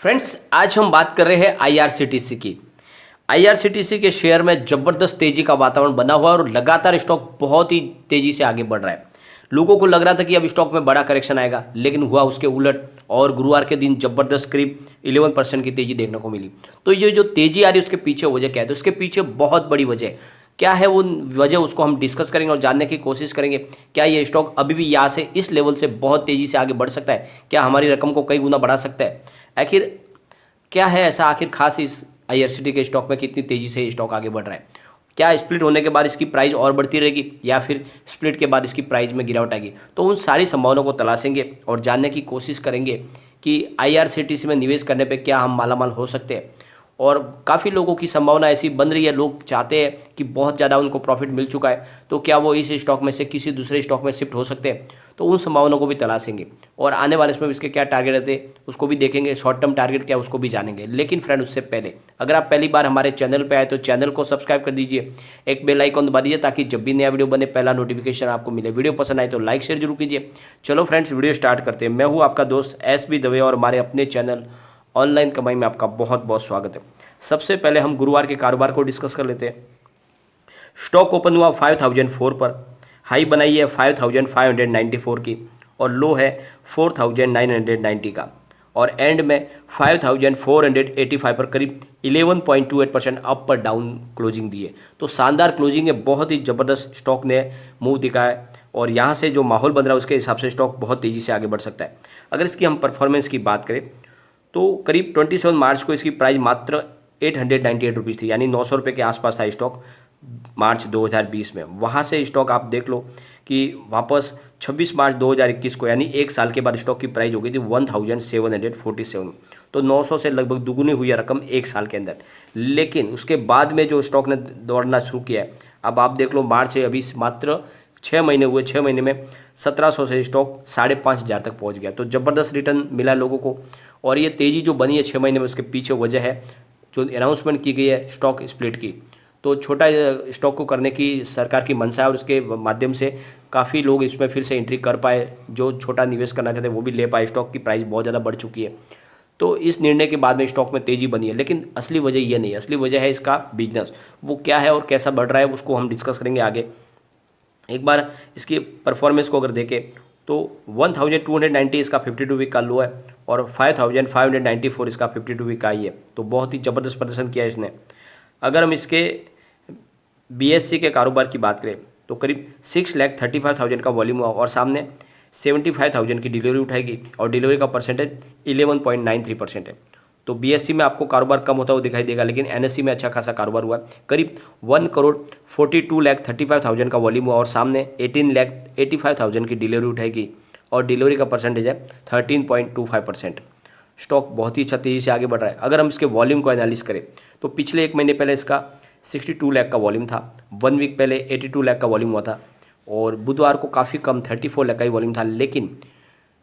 Friends, आज हम बात कर रहे हैं आईआरसीटीसी की। आईआरसीटीसी के शेयर में ज़बरदस्त तेज़ी का वातावरण बना हुआ है और लगातार स्टॉक बहुत ही तेज़ी से आगे बढ़ रहा है। लोगों को लग रहा था कि अब स्टॉक में बड़ा करेक्शन आएगा, लेकिन हुआ उसके उलट और गुरुवार के दिन ज़बरदस्त करीब 11% की तेज़ी देखने को मिली। तो ये जो तेज़ी आ रही है उसके पीछे वजह क्या है? तो उसके पीछे बहुत बड़ी वजह है। क्या है वो वजह, उसको हम डिस्कस करेंगे और जानने की कोशिश करेंगे। क्या ये स्टॉक अभी भी यहाँ से इस लेवल से बहुत तेज़ी से आगे बढ़ सकता है? क्या हमारी रकम को कई गुना बढ़ा सकता है? आखिर क्या है ऐसा आखिर खास इस आईआरसीटी के स्टॉक में, कितनी तेजी से स्टॉक आगे बढ़ रहा है? क्या स्प्लिट होने के बाद इसकी प्राइस और बढ़ती रहेगी या फिर स्प्लिट के बाद इसकी प्राइस में गिरावट आएगी? तो उन सारी संभावनाओं को तलाशेंगे और जानने की कोशिश करेंगे कि आईआरसीटीसी में निवेश करने पे क्या हम मालामाल हो सकते हैं। और काफ़ी लोगों की संभावना ऐसी बन रही है, लोग चाहते हैं कि बहुत ज़्यादा उनको प्रॉफिट मिल चुका है, तो क्या वो इस स्टॉक में से किसी दूसरे स्टॉक में शिफ्ट हो सकते हैं? तो उन संभावनाओं को भी तलाशेंगे और आने वाले समय में इसके क्या टारगेट रहते हैं उसको भी देखेंगे, शॉर्ट टर्म टारगेट क्या है उसको भी जानेंगे। लेकिन फ्रेंड, उससे पहले अगर आप पहली बार हमारे चैनल पर आए तो चैनल को सब्सक्राइब कर दीजिए, एक बेल आइकॉन दबा दीजिए ताकि जब भी नया वीडियो बने पहला नोटिफिकेशन आपको मिले। वीडियो पसंद आए तो लाइक शेयर जरूर कीजिए। चलो फ्रेंड्स, वीडियो स्टार्ट करते हैं। मैं हूँ आपका दोस्त SB दवे और हमारे अपने चैनल ऑनलाइन कमाई में आपका बहुत बहुत स्वागत है। सबसे पहले हम गुरुवार के कारोबार को डिस्कस कर लेते हैं। स्टॉक ओपन हुआ 5004 पर, हाई बनाई है 5594 की और लो है 4990 का और एंड में 5485 पर करीब 11.28% अप पर डाउन क्लोजिंग दी है। तो शानदार क्लोजिंग है, बहुत ही ज़बरदस्त स्टॉक ने मूव दिखाया है और यहाँ से जो माहौल बन रहा है उसके हिसाब से स्टॉक बहुत तेज़ी से आगे बढ़ सकता है। अगर इसकी हम परफॉर्मेंस की बात करें तो करीब 27 मार्च को इसकी प्राइस मात्र 898 रुपीज़ थी, यानी 900 रुपये के आसपास था स्टॉक मार्च 2020 में। वहाँ से स्टॉक आप देख लो कि वापस 26 मार्च 2021 को, यानी एक साल के बाद स्टॉक की प्राइस हो गई थी 1747। तो 900 से लगभग दुगुनी हुई है रकम एक साल के अंदर। लेकिन उसके बाद में जो स्टॉक ने दौड़ना शुरू किया है, अब आप देख लो मार्च से अभी मात्र 6 महीने हुए, 6 महीने में 1700 से स्टॉक 5500 तक पहुंच गया। तो ज़बरदस्त रिटर्न मिला लोगों को और ये तेज़ी जो बनी है 6 महीने में, उसके पीछे वजह है जो अनाउंसमेंट की गई है स्टॉक स्प्लिट की। तो छोटा स्टॉक को करने की सरकार की मंशा है और उसके माध्यम से काफ़ी लोग इसमें फिर से एंट्री कर पाए। जो छोटा निवेश करना चाहते हैं वो भी ले पाए। स्टॉक की प्राइस बहुत ज़्यादा बढ़ चुकी है, तो इस निर्णय के बाद में स्टॉक में तेज़ी बनी है। लेकिन असली वजह ये नहीं है, असली वजह है इसका बिजनेस। वो क्या है और कैसा बढ़ रहा है उसको हम डिस्कस करेंगे आगे। एक बार इसकी परफॉर्मेंस को अगर देखें तो 1290 इसका 52 वीक का लो है और 5594 इसका 52 वीक का हाई है। तो बहुत ही ज़बरदस्त प्रदर्शन किया इसने। अगर हम इसके BSC के कारोबार की बात करें तो करीब 6,35,000 का वॉल्यूम हुआ और सामने 75,000 की डिलीवरी उठाएगी और डिलीवरी का परसेंटेज 11.93% है। तो BSC में आपको कारोबार कम होता हुआ दिखाई देगा, लेकिन NSE में अच्छा खासा कारोबार हुआ है। करीब 1,42,35,000 का वॉल्यूम हुआ और सामने 18,85,000 की डिलीवरी उठाएगी और डिलीवरी का परसेंटेज है 13.25%। स्टॉक बहुत ही अच्छा तेज़ी से आगे बढ़ रहा है। अगर हम इसके वॉल्यूम को एनालिस करें तो पिछले एक महीने पहले इसका 62 लाख का वॉल्यूम था, 1 वीक पहले 82 लाख का वॉल्यूम हुआ था और बुधवार को काफ़ी कम 34 लाख का ही वॉल्यूम था। लेकिन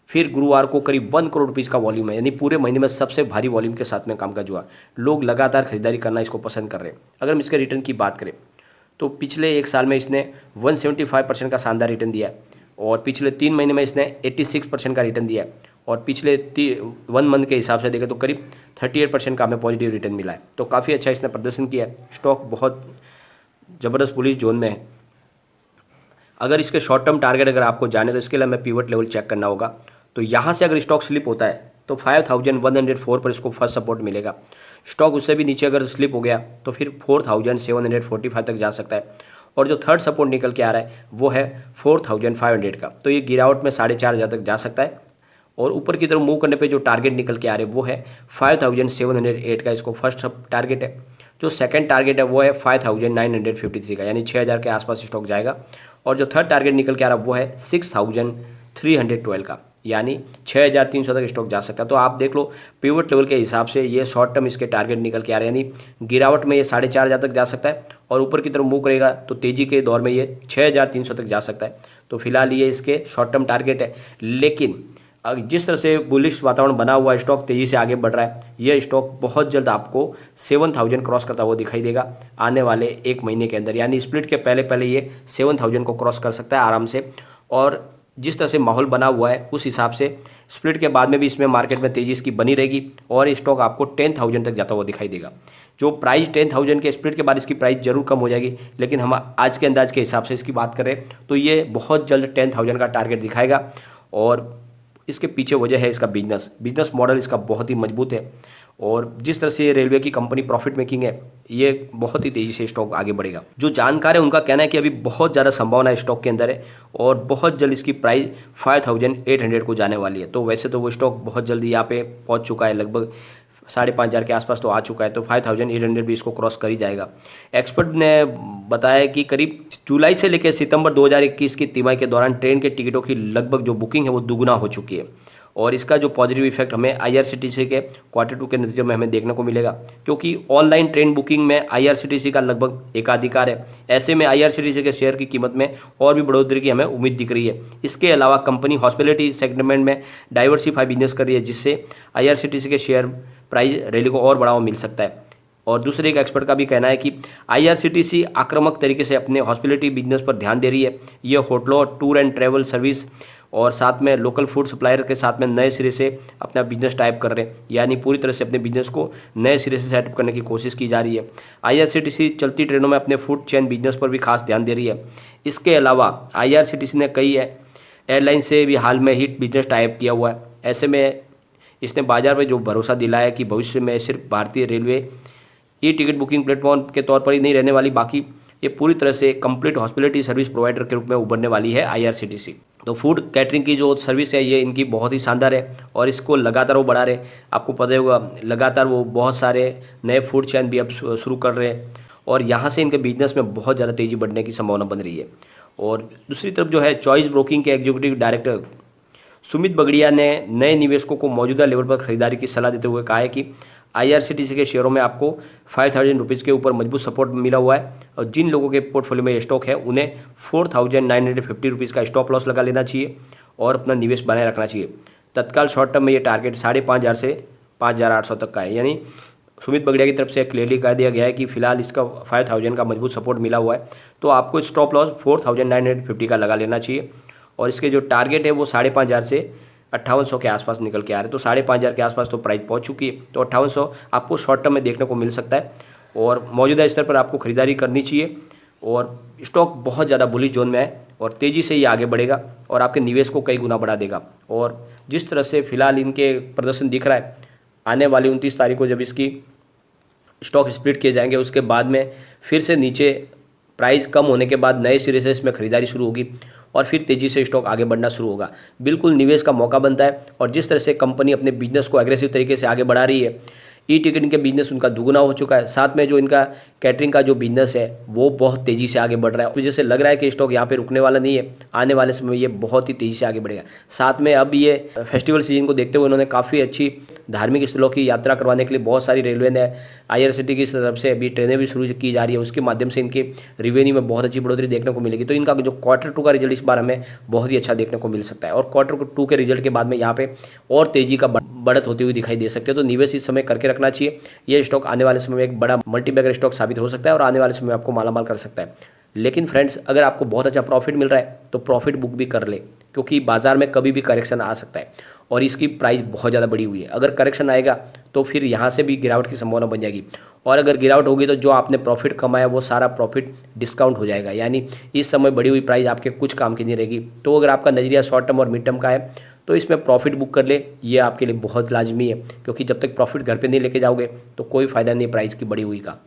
फिर गुरुवार को करीब 1 करोड़ रुपीज़ का वॉल्यूम है, यानी पूरे महीने में सबसे भारी वॉल्यूम के साथ में कामकाज हुआ। लोग लगातार खरीदारी करना इसको पसंद कर रहे हैं। अगर हम इसके रिटर्न की बात करें तो पिछले एक साल में इसने 175% का शानदार रिटर्न दिया है और पिछले 3 महीने में इसने 86% का रिटर्न दिया है और पिछले 1 मंथ के हिसाब से देखें तो करीब 38% का हमें पॉजिटिव रिटर्न मिला है। तो काफ़ी अच्छा इसने प्रदर्शन किया है। स्टॉक बहुत ज़बरदस्त बुलिश जोन में है। अगर इसके शॉर्ट टर्म टारगेट अगर आपको जाने तो इसके लिए हमें पिवट लेवल चेक करना होगा। तो यहाँ से अगर स्टॉक स्लिप होता है तो 5104 पर इसको फर्स्ट सपोर्ट मिलेगा। स्टॉक उससे भी नीचे अगर स्लिप हो गया तो फिर 4745 तक जा सकता है और जो थर्ड सपोर्ट निकल के आ रहा है वो है 4500 का। तो ये गिरावट में 4500 तक जा सकता है और ऊपर की तरफ मूव करने पे जो टारगेट निकल के आ रहे हैं वो है 5708 का, इसको फर्स्ट टारगेट है। जो सेकंड टारगेट है वो है 5953 का, यानी 6000 के आसपास स्टॉक जाएगा और जो थर्ड टारगेट निकल के आ रहा है वो है 6312 का, यानी 6300 तक स्टॉक जा सकता है। तो आप देख लो पिवट लेवल के हिसाब से ये शॉर्ट टर्म इसके टारगेट निकल के आ रहे हैं, यानी गिरावट में ये 4500 तक जा सकता है और ऊपर की तरफ मूव करेगा तो तेज़ी के दौर में ये 6300 तक जा सकता है। तो फिलहाल ये इसके शॉर्ट टर्म टारगेट है। लेकिन जिस तरह से बुलिश वातावरण बना हुआ है, स्टॉक तेज़ी से आगे बढ़ रहा है, यह स्टॉक बहुत जल्द आपको 7000 क्रॉस करता हुआ दिखाई देगा आने वाले एक महीने के अंदर, यानी स्प्लिट के पहले पहले ये 7000 को क्रॉस कर सकता है आराम से। और जिस तरह से माहौल बना हुआ है उस हिसाब से स्प्लिट के बाद में भी इसमें मार्केट में तेजी इसकी बनी रहेगी और ये स्टॉक आपको 10,000 तक जाता हुआ दिखाई देगा। जो प्राइस 10,000 के स्प्लिट के बाद इसकी प्राइस जरूर कम हो जाएगी, लेकिन हम आज के अंदाज के हिसाब से इसकी बात करें तो ये बहुत जल्द 10,000 का टारगेट दिखाएगा। और इसके पीछे वजह है इसका बिजनेस मॉडल इसका बहुत ही मजबूत है और जिस तरह से ये रेलवे की कंपनी प्रॉफिट मेकिंग है, ये बहुत ही तेज़ी से स्टॉक आगे बढ़ेगा। जो जानकार है उनका कहना है कि अभी बहुत ज़्यादा संभावना स्टॉक के अंदर है और बहुत जल्द इसकी प्राइस 5,800 को जाने वाली है। तो वैसे तो वो स्टॉक बहुत जल्दी यहाँ पे पहुँच चुका है, लगभग 5,500 के आसपास तो आ चुका है, तो 5,800 भी इसको क्रॉस कर ही जाएगा। एक्सपर्ट ने बताया कि करीब जुलाई से लेकर सितंबर 2021 की तिमाही के दौरान ट्रेन के टिकटों की लगभग जो बुकिंग है वो दुगुना हो चुकी है और इसका जो पॉजिटिव इफेक्ट हमें IRCTC के Q2 के नतीजों में हमें देखने को मिलेगा, क्योंकि ऑनलाइन ट्रेन बुकिंग में IRCTC का लगभग एकाधिकार है। ऐसे में IRCTC के शेयर की कीमत में और भी बढ़ोतरी की हमें उम्मीद दिख रही है। इसके अलावा कंपनी हॉस्पिटैलिटी सेगमेंट में डाइवर्सिफाई बिजनेस कर रही है, जिससे IRCTC के शेयर प्राइस रैली को और बढ़ावा मिल सकता है। और दूसरे एक एक्सपर्ट का भी कहना है कि IRCTC आक्रामक तरीके से अपने हॉस्पिटैलिटी बिजनेस पर ध्यान दे रही है। ये होटलों, टूर एंड ट्रैवल सर्विस और साथ में लोकल फूड सप्लायर के साथ में नए सिरे से अपना बिजनेस टाइप कर रहे हैं, यानी पूरी तरह से अपने बिजनेस को नए सिरे से सेटअप करने की कोशिश की जा रही है। IRCTC चलती ट्रेनों में अपने फूड चेन बिजनेस पर भी खास ध्यान दे रही है। इसके अलावा IRCTC ने कई एयरलाइन से भी हाल में ही बिजनेस टाइप किया हुआ है। ऐसे में इसने बाजार में जो भरोसा दिलाया कि भविष्य में सिर्फ भारतीय railway e ticket booking platform के तौर पर ही नहीं रहने वाली, बाकी ये पूरी तरह से कंप्लीट हॉस्पिटैलिटी सर्विस प्रोवाइडर के रूप में उभरने वाली है IRCTC। तो फूड कैटरिंग की जो सर्विस है ये इनकी बहुत ही शानदार है और इसको लगातार वो बढ़ा रहे। आपको पता होगा लगातार वो बहुत सारे नए फूड चेन भी अब शुरू कर रहे हैं और यहाँ से इनके बिजनेस में बहुत ज़्यादा तेज़ी बढ़ने की संभावना बन रही है। और दूसरी तरफ जो है चॉइस ब्रोकिंग के एग्जीक्यूटिव डायरेक्टर सुमित बगड़िया ने नए निवेशकों को मौजूदा लेवल पर खरीदारी की सलाह देते हुए कहा है कि IRCTC के शेयरों में आपको 5,000 रुपीज़ के ऊपर मजबूत सपोर्ट मिला हुआ है और जिन लोगों के पोर्टफोलियो में स्टॉक है उन्हें 4,950 रुपीज़ का स्टॉप लॉस लगा लेना चाहिए और अपना निवेश बनाए रखना चाहिए। तत्काल शॉर्ट टर्म में ये टारगेट 5,500 से 5,800 तक का है। यानी सुमित बगड़िया की तरफ से क्लियरली कह दिया गया है कि फिलहाल इसका 5,000 का मजबूत सपोर्ट मिला हुआ है, तो आपको स्टॉप लॉस 4,950 का लगा लेना चाहिए और इसके जो टारगेट है वो 5,500 से 5,800 के आसपास निकल के आ रहे हैं। तो 5,500 के आसपास तो प्राइस पहुंच चुकी है, तो 5,800 आपको शॉर्ट टर्म में देखने को मिल सकता है और मौजूदा स्तर पर आपको खरीदारी करनी चाहिए। और स्टॉक बहुत ज़्यादा बुलिश जोन में है और तेज़ी से ये आगे बढ़ेगा और आपके निवेश को कई गुना बढ़ा देगा। और जिस तरह से फिलहाल इनके प्रदर्शन दिख रहा है, आने वाली 29 तारीख को जब इसकी स्टॉक स्प्लिट किए जाएंगे उसके बाद में फिर से नीचे प्राइस कम होने के बाद नए सिरे से इसमें खरीदारी शुरू होगी और फिर तेज़ी से स्टॉक आगे बढ़ना शुरू होगा। बिल्कुल निवेश का मौका बनता है और जिस तरह से कंपनी अपने बिजनेस को एग्रेसिव तरीके से आगे बढ़ा रही है, ई टिकटिंग के बिजनेस उनका दुगुना हो चुका है, साथ में जो इनका कैटरिंग का जो बिजनेस है वो बहुत तेज़ी से आगे बढ़ रहा है। वजह से लग रहा है कि स्टॉक यहाँ पे रुकने वाला नहीं है, आने वाले समय में ये बहुत ही तेज़ी से आगे बढ़ेगा। साथ में अब ये फेस्टिवल सीजन को देखते हुए उन्होंने काफ़ी अच्छी धार्मिक स्थलों की यात्रा करवाने के लिए बहुत सारी रेलवे ने IRCTC की तरफ से अभी ट्रेनें भी शुरू की जा रही है, उसके माध्यम से इनके रिवेन्यू में बहुत अच्छी बढ़ोतरी देखने को मिलेगी। तो इनका जो Q2 का रिजल्ट इस बार हमें बहुत ही अच्छा देखने को मिल सकता है और Q2 के रिजल्ट के बाद में यहाँ पे और तेज़ी का बढ़त होती हुई दिखाई दे सकती है। तो निवेश इस समय करके रखना चाहिए। ये स्टॉक आने वाले समय में एक बड़ा मल्टीबैगर स्टॉक साबित हो सकता है और आने वाले समय में आपको मालामाल कर सकता है। लेकिन फ्रेंड्स, अगर आपको बहुत अच्छा प्रॉफिट मिल रहा है तो प्रॉफिट बुक भी कर ले, क्योंकि बाजार में कभी भी करेक्शन आ सकता है और इसकी प्राइस बहुत ज़्यादा बड़ी हुई है। अगर करेक्शन आएगा तो फिर यहाँ से भी गिरावट की संभावना बन जाएगी और अगर गिरावट होगी तो जो आपने प्रॉफिट कमाया वो सारा प्रॉफिट डिस्काउंट हो जाएगा, यानी इस समय बढ़ी हुई प्राइस आपके कुछ काम की नहीं रहेगी। तो अगर आपका नज़रिया शॉर्ट टर्म और मिड टर्म का है तो इसमें प्रॉफिट बुक कर ले, ये आपके लिए बहुत लाजमी है, क्योंकि जब तक प्रॉफिट घर पे नहीं लेके जाओगे तो कोई फ़ायदा नहीं प्राइस की बढ़ी हुई का।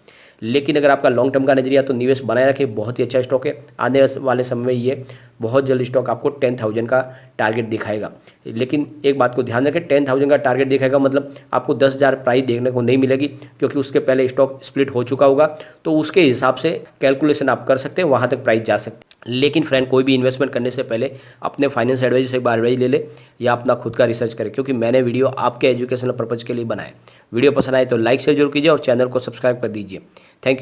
लेकिन अगर आपका लॉन्ग टर्म का नजरिया तो निवेश बनाए रखे, बहुत ही अच्छा स्टॉक है। आने वाले समय में ये बहुत जल्द स्टॉक आपको 10,000 का टारगेट दिखाएगा। लेकिन एक बात को ध्यान रखें, 10,000 का टारगेट दिखाएगा मतलब आपको 10,000 प्राइस देखने को नहीं मिलेगी, क्योंकि उसके पहले स्टॉक स्प्लिट हो चुका होगा। तो उसके हिसाब से कैलकुलेशन आप कर सकते हैं, वहाँ तक प्राइस जा सकते हैं। लेकिन फ्रेंड, कोई भी इन्वेस्टमेंट करने से पहले अपने फाइनेंस एडवाइजर से एक बार एडवाइस ले ले या अपना खुद का रिसर्च करें, क्योंकि मैंने वीडियो आपके एजुकेशनल पर्पज़ के लिए बनाया। वीडियो पसंद आए तो लाइक शेयर जरूर कीजिए और चैनल को सब्सक्राइब कर दीजिए। Thank you.